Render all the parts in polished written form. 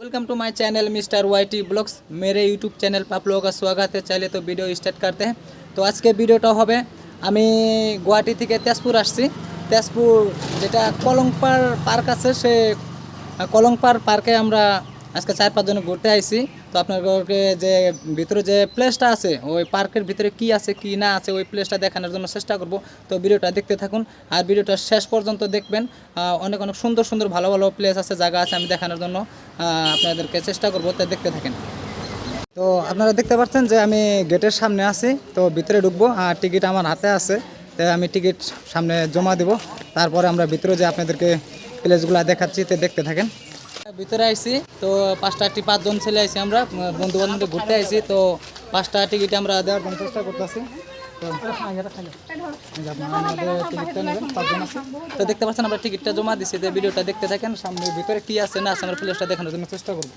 Welcome to my channel mister YT blogs. मेरे YouTube channel पर आप लोगों का स्वागत है। चलिए तो वीडियो स्टार्ट करते हैं। तो आज के भिडियोটা হবে আমি গুয়াহাটি থেকে তেজপুর আসছি। তেজপুর যেটা কলংপাড় পার্ক আছে সে কলংপাড় পার্কে আমরা আজকে 4-5 জন ঘুরতে আইছি। তো আপনাদেরকে যে ভিতরে যে প্লেসটা আছে ওই পার্কের ভিতরে কি আছে কি না আছে ওই প্লেসটা দেখানোর জন্য চেষ্টা করব। তো ভিডিওটা দেখতে থাকুন আর ভিডিওটা শেষ পর্যন্ত দেখবেন। অনেক অনেক সুন্দর সুন্দর ভালো ভালো প্লেস আছে, জায়গা আছে, আমি দেখানোর জন্য আপনাদেরকে চেষ্টা করব। তো দেখতে থাকেন। তো আপনারা দেখতে পাচ্ছেন যে আমি গেটের সামনে আছি। তো ভিতরে ঢুকবো আর টিকিট আমার হাতে আছে। তো আমি টিকিট সামনে জমা দেব, তারপরে আমরা ভিতরে যে আপনাদেরকে প্লেসগুলো দেখাচ্ছি তো দেখতে থাকেন। ভিতরে আইছি তো 5জন ছেলে আইছি, আমরা বন্ধু বান্ধব ঘুরতে আইছি। তো 5টা টিকিট আমরা দেওয়ার জন্য চেষ্টা করতেছি। তো টিকিটটা নেবেন, 5জন আছে। তো দেখতে পাচ্ছেন আমরা টিকিটটা জমা দিচ্ছি। তো ভিডিওটা দেখতে থাকেন, সামনে ভিতরে কি আছে না আছে আমরা প্লেসটা দেখানোর জন্য চেষ্টা করবো।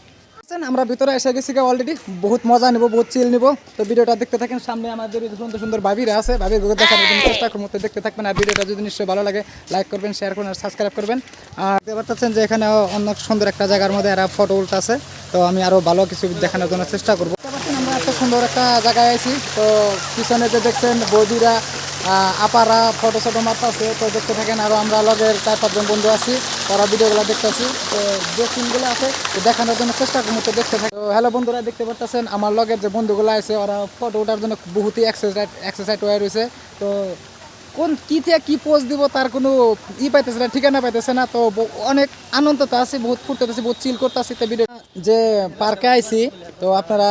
আমরা ভিতরে এসে গেছি অলরেডি, বহুত মজা নিব, বহুত চিল নিব। তো ভিডিওটা দেখতে থাকেন। সামনে আমাদের সুন্দর সুন্দর ভাবিরা আছে, ভাবিগুলো দেখানোর জন্য চেষ্টা করবো। তো দেখতে থাকবেন আর ভিডিওটা যদি নিশ্চয়ই ভালো লাগে লাইক করবেন, শেয়ার করবেন আর সাবস্ক্রাইব করবেন। আর দেখতে পাচ্ছেন যে এখানে অনেক সুন্দর একটা জায়গার মধ্যে এরা ফটো উঠতেছে। তো আমি আরও ভালো কিছু দেখানোর জন্য চেষ্টা করবো। আমরা এত সুন্দর একটা জায়গায় আছি। তো পিছনে যে দেখছেন বৌদিরা আপারা ফটো ফটো মারতেছে। তো দেখতে থাকেন। আরও আমরা লগের 4-5 জন বন্ধু আছি, ওরা ভিডিওগুলো দেখতেছি। তো যে সিনগুলো আছে দেখানোর জন্য চেষ্টা করবো। তো দেখতে থাকি। তো হ্যালো বন্ধুরা, দেখতে পাচ্ছেন আমার লগের যে বন্ধুগুলো আছে ওরা ফটো ওঠার জন্য বহুতই এক্সারসাইজ হয়ে রয়েছে। তো কোন কী থেকে কী পোস্ট দিব তার কোনো পাইতেছে না, ঠিকানা পাইতেছে না। তো অনেক আনন্দতে আছি, বহুত ফুটতেছি, বহুত চিল করতেছি। তো ভিডিও যে পার্কে আইছি, তো আপনারা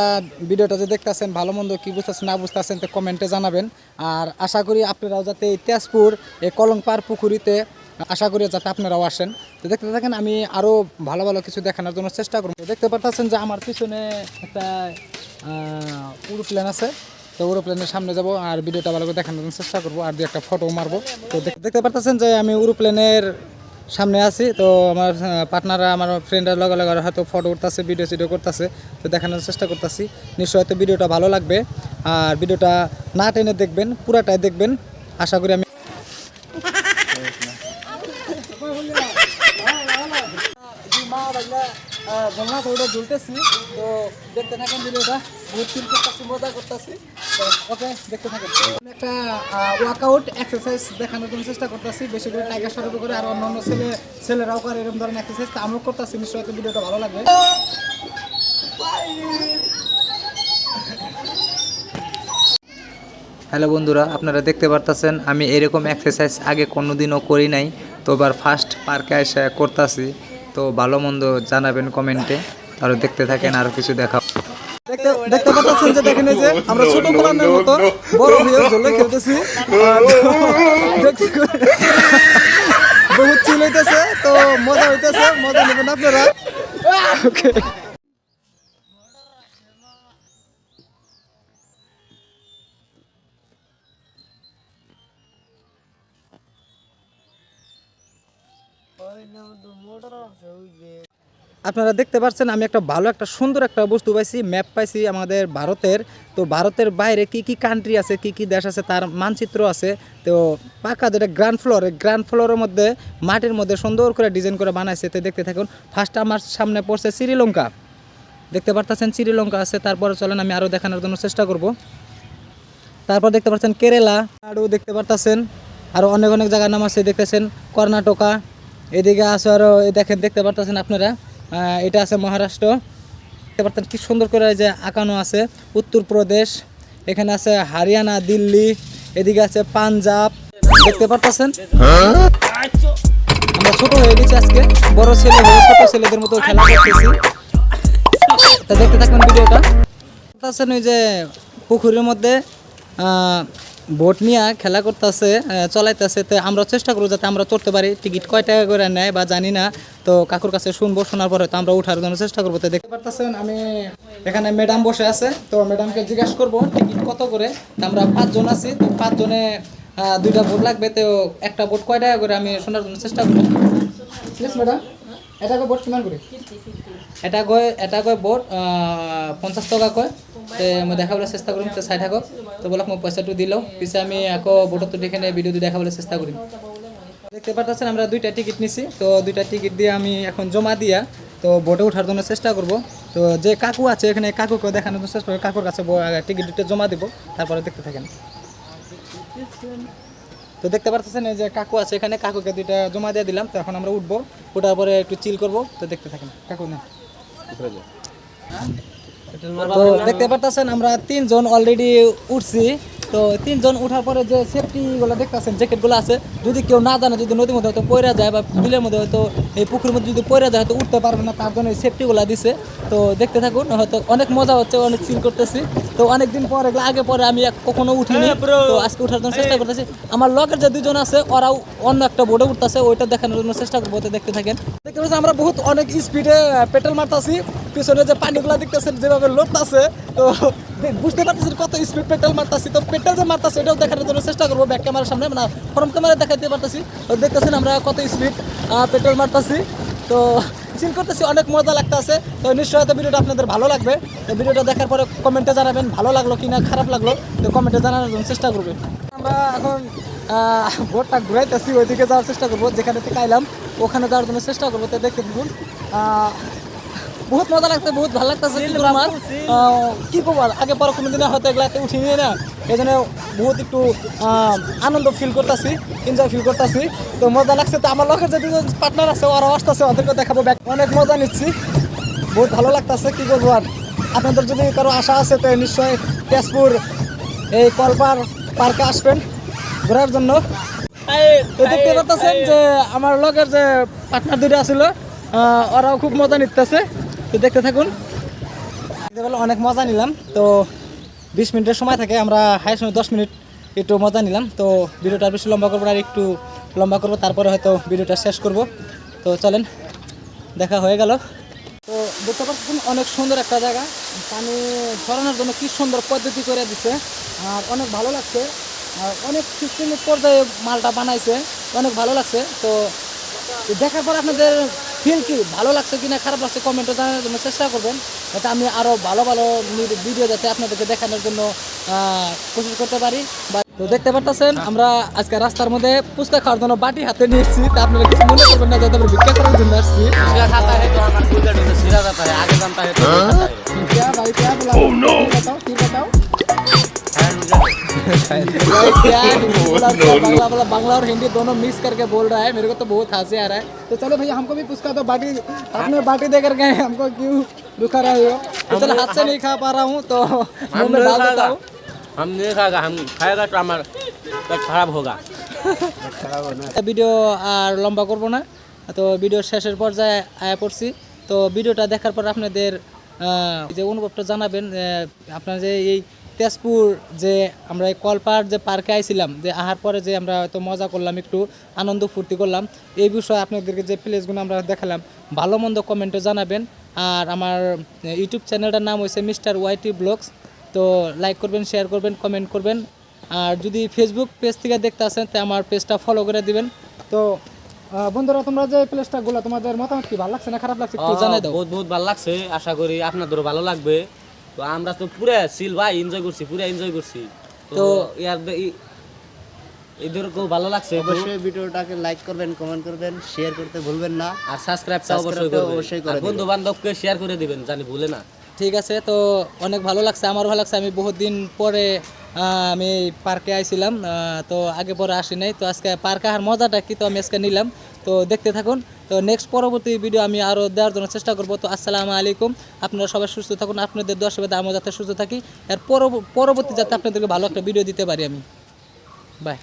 ভিডিওটা যে দেখতেছেন ভালো মন্দ কী বুঝতেছেন না বুঝতেছেন তো কমেন্টে জানাবেন। আর আশা করি আপনারাও যাতে এই তেজপুর এই কলংপাড় পুকুরিতে আশা করি যাতে আপনারাও আসেন। তো দেখতে থাকেন, আমি আরও ভালো ভালো কিছু দেখানোর জন্য চেষ্টা করব। দেখতে পাচ্ছেন যে আমার পিছনে একটা এরোপ্লেন আছে। তো এরোপ্লেনের সামনে যাব আর ভিডিওটা ভালো করে দেখানোর জন্য চেষ্টা করবো আর একটা ফটো মারবো। তো দেখতে পাচ্ছেন যে আমি এরোপ্লেনের সামনে আছি। তো আমার পার্টনাররা, আমার ফ্রেন্ডরা লগে লগে হয়তো ফটো উঠতেছে, ভিডিও করতেছে। তো দেখানোর চেষ্টা করতেছি। নিশ্চয় হয়তো ভিডিওটা ভালো লাগবে আর ভিডিওটা না টেনে দেখবেন, পুরাটাই দেখবেন। আশা করি আমি ঝুলতেছি। তো দেখতে থাকেন ভিডিওটা, বহুত ফিল করতেছি, মজা করতেছি। তো ওকে, দেখতে থাকেন। একটা ওয়ার্কআউট এক্সারসাইজ দেখানোর জন্য চেষ্টা করতেছি, বেশি করে টাইগার শুরু করে আর অন্য ছেলেরাও করে এরকম ধরনের এক্সারসাইজ। তো আমিও করতেছি, নিশ্চয়ই হয়তো ভিডিওটা ভালো লাগবে। হ্যালো বন্ধুরা, আপনারা দেখতে পারতেছেন আমি এরকম এক্সারসাইজ আগে কোনোদিনও করি নাই। তো এবার ফার্স্ট পার্কে এসে করতেছি। তো ভালো মন্দ জানাবেন কমেন্টে। তাহলে দেখতে থাকেন, আরও কিছু দেখা। দেখতে পাচ্ছেন যে দেখেন যে আমরা ছোট প্ল্যানের মতো বড় হয়ে ঝোলে খেলতেছি। বহুত চিল হইতেছে, তো মজা হইতেছে, মজা নেবেন আপনারা। ওকে, আপনারা দেখতে পাচ্ছেন আমি একটা ভালো একটা সুন্দর একটা বস্তু পাইছি, ম্যাপ পাইছি আমাদের ভারতের। তো ভারতের বাইরে কি কি কান্ট্রি আছে, কি কি দেশ আছে তার মানচিত্র আছে। তো পাকা যেটা গ্রাউন্ড ফ্লোরের মধ্যে মাটির মধ্যে সুন্দর করে ডিজাইন করে বানাইছে। তো দেখতে থাকুন। ফার্স্ট আমার সামনে পড়ছে শ্রীলঙ্কা, দেখতে পাচ্ছেন শ্রীলঙ্কা আছে। তারপরে চলেন আমি আরও দেখানোর জন্য চেষ্টা করব। তারপর দেখতে পাচ্ছেন কেরালা, আরও দেখতে পাচ্ছেন আরও অনেক অনেক জায়গার নাম আছে দেখতেছেন। কর্ণাটকা, এদিকে আছে আরও দেখতে পাচ্ছেন আপনারা। এটা আছে মহারাষ্ট্র, দেখতে পাচ্ছেন কি সুন্দর করে যে আঁকানো আছে। উত্তরপ্রদেশ, এখানে আছে হরিয়ানা, দিল্লি, এদিকে আছে পাঞ্জাব, দেখতে পাচ্ছেন। আমরা ছোট হয়ে গেছি আজকে, বড় ছেলে হয়ে ছোট ছেলেদের মতো খেলা করতেছি। তা দেখতে থাকবেন ভিডিওটা। ওই যে পুকুরের মধ্যে বোট নিয়ে খেলা করতেছে, চলাইতেছে। তো আমরা চেষ্টা করবো যাতে আমরা চড়তে পারি। টিকিট কয় টাকা করে নেয় বা জানি না, তো কাকুর কাছে শুনবো, শোনার পরে তো আমরা উঠার জন্য চেষ্টা করবো। তো দেখতে পারতেছেন আমি এখানে ম্যাডাম বসে আছে। তো ম্যাডামকে জিজ্ঞাসা করবো টিকিট কত করে। তো আমরা 5 জন আছি, তো 5 জনে 2টা বোট লাগবে। তো একটা বোট কয় টাকা করে আমি শোনার জন্য চেষ্টা করবো। প্লিজ ম্যাডাম, এটা বোট কিমান করে? এটা কয় বোট 50 টাকা কয়। তো মই দেখাবলৈ চেষ্টা কৰিম। তো চাই থাকক। তো বলক মই পইচাটো দিলেও পিছে আমি আকৌ বোটতো দেখে ভিডিওটো দেখাবলৈ চেষ্টা কৰিম। দেখতে পাচ্ছেন আমরা 2টা টিকিট নিছি। তো 2টা টিকিট দিয়ে আমি এখন জমা দিয়া তো বোটে ওঠার জন্য চেষ্টা করব। তো যে কাকু আছে এখানে কাকুকে দেখানোর জন্য চেষ্টা করবো, কাকুর কাছে টিকিট জমা দিব, তারপরে দেখতে থাকেন। তো দেখতে পাচ্ছেন এই যে কাকু আছে এখানে, কাকুকে 2টা জমা দিয়ে দিলাম। তো এখন আমরা উঠবো, ওঠার পরে একটু চিল করব। তো দেখতে থাকেন। কাকু না তো দেখতে পাচ্ছেন আমরা 3 জন অলরেডি উঠছি। তো 3 জন উঠার পরে যে সেফটিগুলো দেখতেছেন, জ্যাকেটগুলো আছে, যদি কেউ না জানে, যদি নদীর মধ্যে হয়তো পড়ে যায় বা বিলের মধ্যে হয়তো এই পুকুরের মধ্যে যদি পড়ে যায় হয়তো উঠতে পারবে না, তার জন্য এই সেফটিগুলো দিছে। তো দেখতে থাকুন, হয়তো অনেক মজা হচ্ছে, অনেক চিল করতেছি। তো অনেকদিন পর এগুলো আগে পরে আমি কখনো উঠিনি, তো আজকে উঠার জন্য চেষ্টা করতেছি। আমার লগের যে 2 জন আছে ওরাও অন্য একটা বোর্ডে উঠতেছে, ওইটা দেখানোর জন্য চেষ্টা করবো। তো দেখতে থাকেন। দেখতে পাচ্ছি আমরা বহুত অনেক স্পিডে পেট্রোল মারতেছি, পিছনে যে পানিগুলো দেখতেছেন যেভাবে লড়তেছে, তো বুঝতে পারতেছেন কত স্পিড পেট্রোল মারতেছি। তো পেট্রোল যে মারতেছে এটাও দেখানোর জন্য চেষ্টা করবো ব্যাক ক্যামেরার সামনে, না ফ্রন্ট ক্যামেরা দেখাতে পারতেছি। তো দেখতেছেন আমরা কত স্পিড পেট্রোল মারতেছি, তো চিল করতেছি, অনেক মজা লাগতেছে। তো নিশ্চয়ই হয়তো ভিডিওটা আপনাদের ভালো লাগবে। তো ভিডিওটা দেখার পরে কমেন্টে জানাবেন ভালো লাগলো কি না খারাপ লাগলো, তো কমেন্টে জানানোর জন্য চেষ্টা করবেন। আমরা এখন বোটটা ঘুরাইতেছি, ওইদিকে যাওয়ার চেষ্টা করবো, যেখানে থেকে আইলাম ওখানে যাওয়ার জন্য চেষ্টা করবো। তো দেখতে দেখুন, বহুত মজা লাগছে, বহুত ভালো লাগতেছে। কিন্তু আমার কি করবো, আগে পরে কোনো দিনে হয়তো এগুলাতে উঠিনি না, এই জন্য বহুত একটু আনন্দ ফিল করতেছি, এনজয় ফিল করতেছি। তো মজা লাগছে। তো আমার লোকের যে 2 জন পার্টনার আছে ওরা আসতেছে, ওদেরকে দেখাবো, অনেক মজা নিচ্ছি, বহুত ভালো লাগতেছে। কি করবো আর, আপনাদের যদি কারো আশা আছে তো নিশ্চয়ই তেজপুর এই কলপার পার্কে আসবেন ঘোরার জন্য। তো দেখতে পাচ্ছেন যে আমার লগের যে পার্টনার 2টা ছিল ওরাও খুব মজা নিতেছে। তো দেখতে থাকুন। অনেক মজা নিলাম। তো 20 মিনিটের সময় থাকে, আমরা হাই সময় 10 মিনিট একটু মজা নিলাম। তো ভিডিওটা বেশি লম্বা করবো, আর একটু লম্বা করবো, তারপরে হয়তো ভিডিওটা শেষ করব। তো চলেন, দেখা হয়ে গেল। তো দেখতে পাচ্ছেন অনেক সুন্দর একটা জায়গা, পানি ঝরানোর জন্য কি সুন্দর পদ্ধতি করে দিছে, আর অনেক ভালো লাগছে। আর অনেক সিস্টেমের পর্যায়ে মালটা বানাইছে, অনেক ভালো লাগছে। তো দেখার পর আপনাদের ফিল কি ভালো লাগছে কিনা খারাপ লাগছে কমেন্টে জানানোর জন্য চেষ্টা করবেন, যাতে আমি আরও ভালো ভালো ভিডিও যাতে আপনাদেরকে দেখানোর জন্য কোশিশ করতে পারি। তো দেখতে পাচ্ছেন আমরা আজকে রাস্তার মধ্যে ফুচকা খাওয়ার জন্য বাটি হাতে নিয়ে এসেছি। তা আপনারা কিছু মনে করবেন না, যাতে আমরা ভিক্ষা করার জন্য আসছি। बांग्ला और हिंदी दोनों मिक्स करके बोल रहा है, मेरे को तो बहुत हंसी आ रहा है। तो चलो भैया हमको भी पुचका दो, बाटी आपने बाटी देकर गए, हमको क्यों रुका रहे हो? तो चलो हाथ से नहीं खा पा रहा हूँ तो मुंह में डाल देता हूँ। हम नहीं खाएगा, हम खाएगा तो हमारा पेट खराब होगा। ভিডিও আর লম্বা করব না। তো ভিডিওর শেষের পর্যায়ে আয়া পড়ছি। তো ভিডিওটা দেখার পর আপনাদের যে অনুভবটা জানাবেন, আপনার যে এই তেজপুর যে আমরা এই কলপার যে পার্কে আইছিলাম, যে আহার পরে যে আমরা হয়তো মজা করলাম, একটু আনন্দ ফুর্তি করলাম, এই বিষয়ে আপনাদেরকে যে প্লেসগুলো আমরা দেখালাম ভালো মন্দ কমেন্টে জানাবেন। আর আমার ইউটিউব চ্যানেলটার নাম হয়েছে মিস্টার ওয়াইটি ব্লগস। তো লাইক করবেন, শেয়ার করবেন, কমেন্ট করবেন। আর যদি ফেসবুক পেজ থেকে দেখতে আসেন তো আমার পেজটা ফলো করে দিবেন। তো বন্ধুরা, তোমরা যে প্লেসটাগুলো তোমাদের মতামত কি ভালো লাগছে না খারাপ লাগছে একটু জানাই দাও। বহুত বহুত ভালো লাগছে, আশা করি আপনাদেরও ভালো লাগবে। তো আমরা তো পুরো সিল ভাই এনজয় করছি, পুরো এনজয় করছি। তো ইয়ার এদেরকেও ভালো লাগছে। অবশ্যই ভিডিওটাকে লাইক করবেন, কমেন্ট করবেন, শেয়ার করতে ভুলবেন না, আর সাবস্ক্রাইবটা অবশ্যই করে দিবেন। বন্ধু বান্ধবকে শেয়ার করে দিবেন, জানি ভুলে না। ঠিক আছে। তো অনেক ভালো লাগছে, আমারও ভালো লাগছে। আমি বহুত দিন পরে আমি পার্কে আইছিলাম, তো আগে পরে আসি নাই। তো আজকে পার্কে আর মজাটা কি তো আমি আজকে নিলাম। তো দেখতে থাকুন। তো নেক্সট পরবর্তী ভিডিও আমি আরও দেওয়ার জন্য চেষ্টা করবো। তো আসসালামু আলাইকুম, আপনারা সবাই সুস্থ থাকুন, আপনাদের দোয়া শুভেচ্ছা, আমিও যাতে সুস্থ থাকি, আর পরবর্তী যাতে আপনাদেরকে ভালো একটা ভিডিও দিতে পারি আমি। বাই।